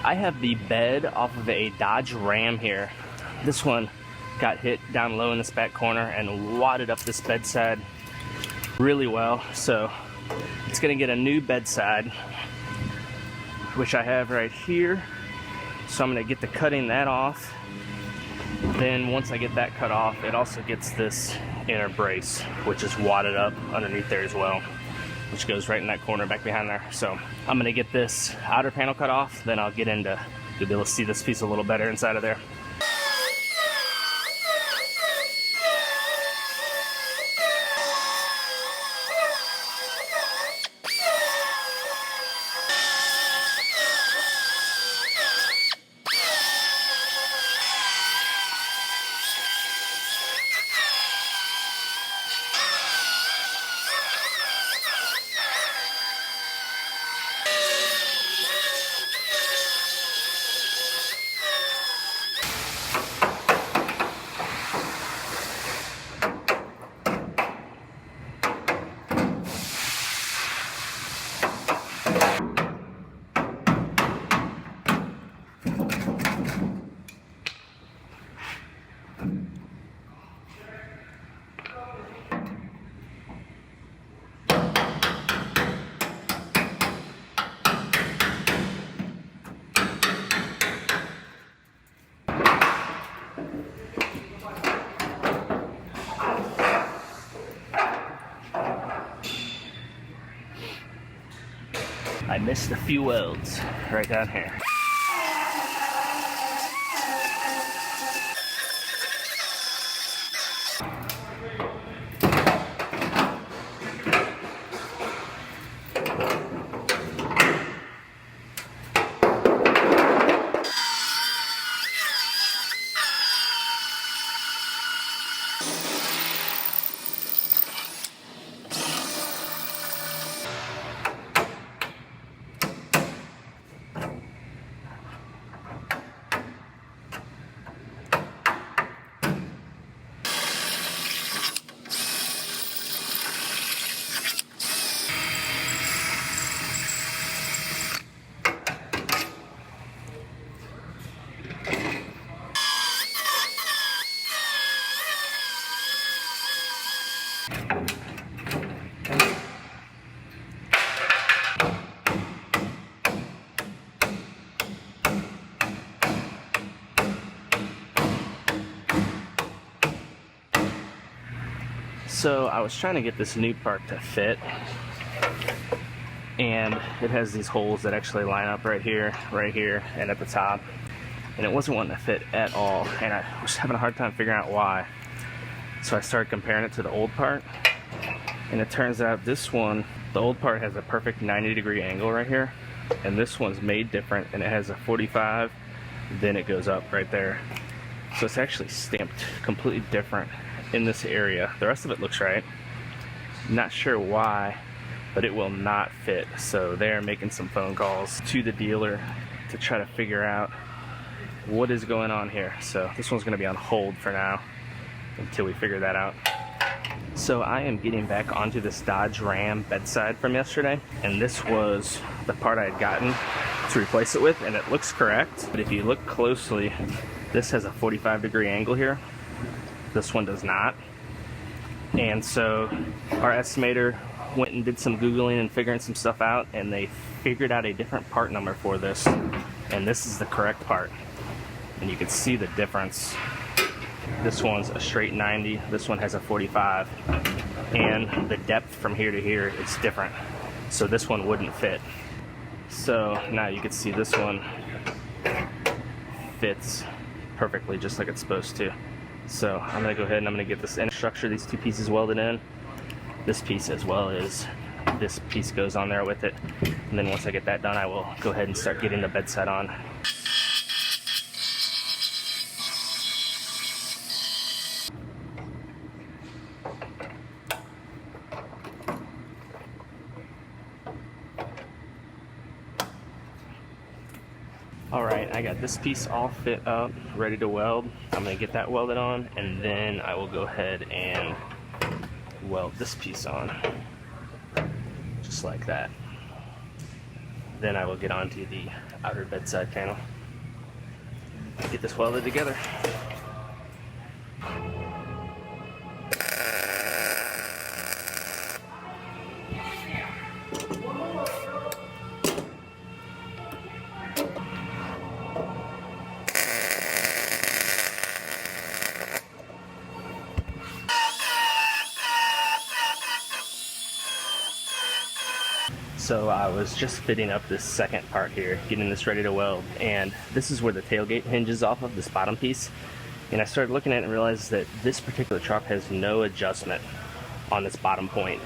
I have the bed off of a Dodge Ram here. This one got hit down low in this back corner and wadded up this bedside really well. So it's gonna get a new bedside, which I have right here. So I'm gonna get the cutting that off. Then once I get that cut off, it also gets this inner brace, which is wadded up underneath there as well, which goes right in that corner back behind there. So I'm gonna get this outer panel cut off, then I'll get into, you'll be able to see this piece a little better inside of there. I missed a few welds right down here. So I was trying to get this new part to fit, and it has these holes that actually line up right here, and at the top, and it wasn't wanting to fit at all, and I was having a hard time figuring out why. So I started comparing it to the old part, and it turns out this one, the old part has a perfect 90-degree angle right here, and this one's made different, and it has a 45, then it goes up right there. So it's actually stamped completely different in this area. The rest of it looks right. Not sure why, but it will not fit. So they're making some phone calls to the dealer to try to figure out what is going on here. So this one's gonna be on hold for now until we figure that out. So I am getting back onto this Dodge Ram bedside from yesterday, and this was the part I had gotten to replace it with, and it looks correct. But if you look closely, this has a 45-degree angle here. This one does not. And so our estimator went and did some Googling and figuring some stuff out, and they figured out a different part number for this, and this is the correct part. And you can see the difference. This one's a straight 90, this one has a 45, and the depth from here to here is different, so this one wouldn't fit. So now you can see this one fits perfectly just like it's supposed to. So I'm gonna go ahead and I'm gonna get this inner structure, these two pieces welded in, this piece as well as this piece goes on there with it, and then once I get that done, I will go ahead and start getting the bedside on. Alright, I got this piece all fit up, ready to weld. I'm going to get that welded on, and then I will go ahead and weld this piece on, just like that. Then I will get onto the outer bedside panel. Get this welded together. So I was just fitting up this second part here, getting this ready to weld, and this is where the tailgate hinges off of, this bottom piece. And I started looking at it and realized that this particular truck has no adjustment on this bottom point,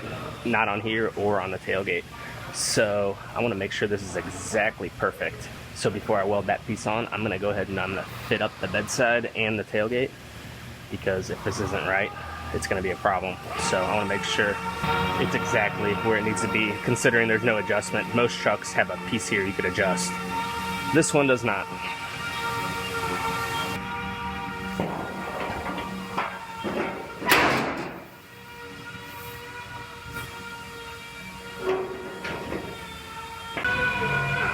not on here or on the tailgate. So I want to make sure this is exactly perfect. So before I weld that piece on, I'm going to go ahead and I'm going to fit up the bedside and the tailgate, because if this isn't right, it's going to be a problem. So I want to make sure it's exactly where it needs to be, considering there's no adjustment. Most trucks have a piece here you could adjust. This one does not.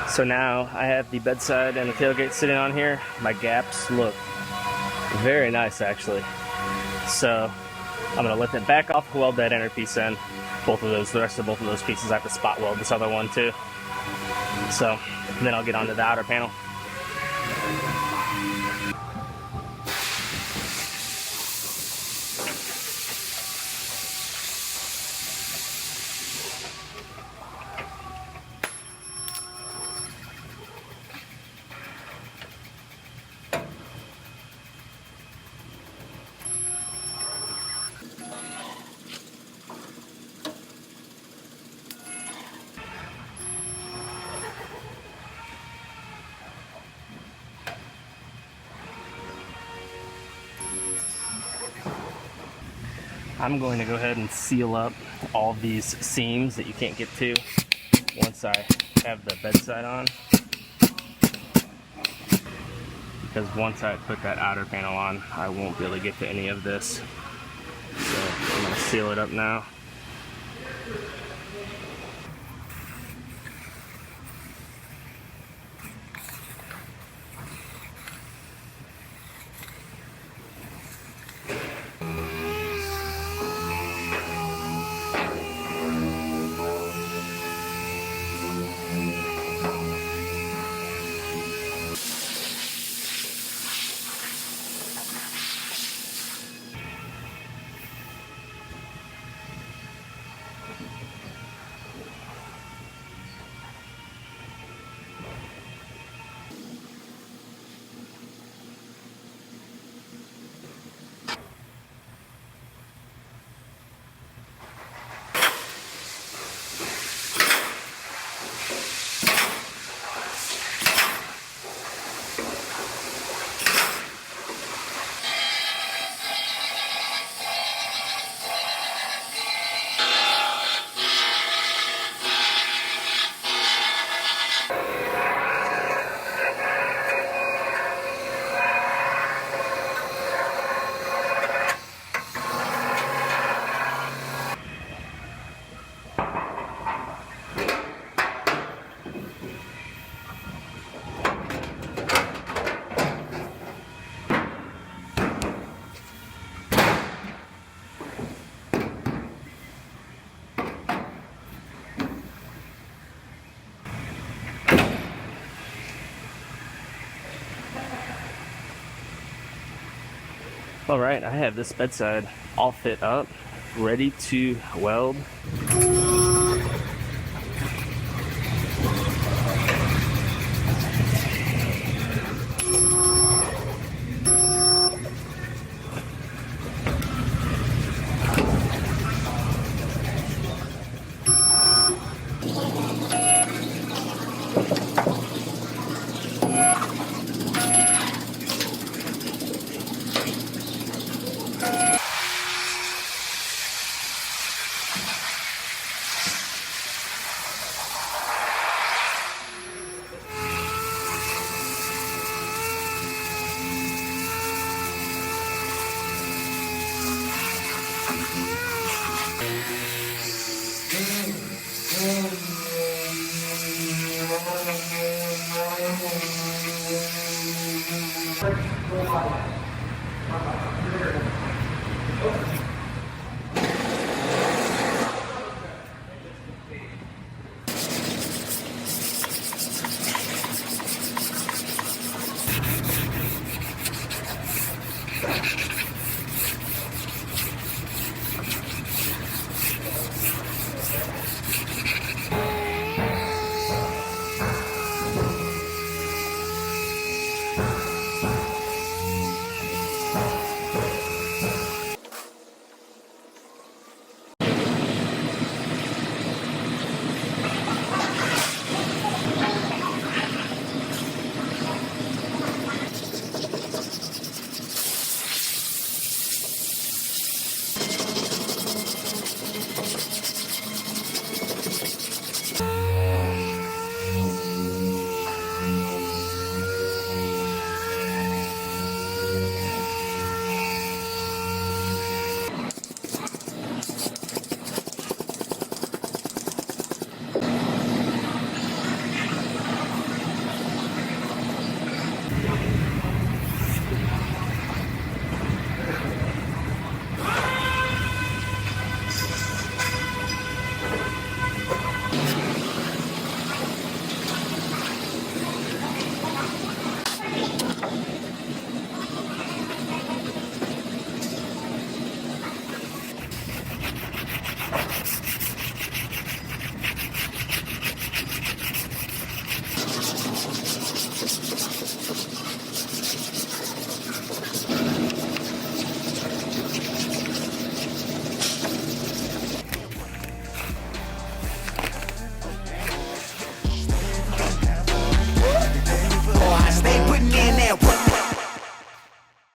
So now I have the bedside and the tailgate sitting on here. My gaps look very nice, actually. So I'm gonna let that back off, weld that inner piece in. Both of those, the rest of both of those pieces, I have to spot weld this other one too. So then I'll get onto the outer panel. I'm going to go ahead and seal up all these seams that you can't get to once I have the bedside on, because once I put that outer panel on, I won't be able to get to any of this. So I'm going to seal it up now. All right, I have this bedside all fit up, ready to weld.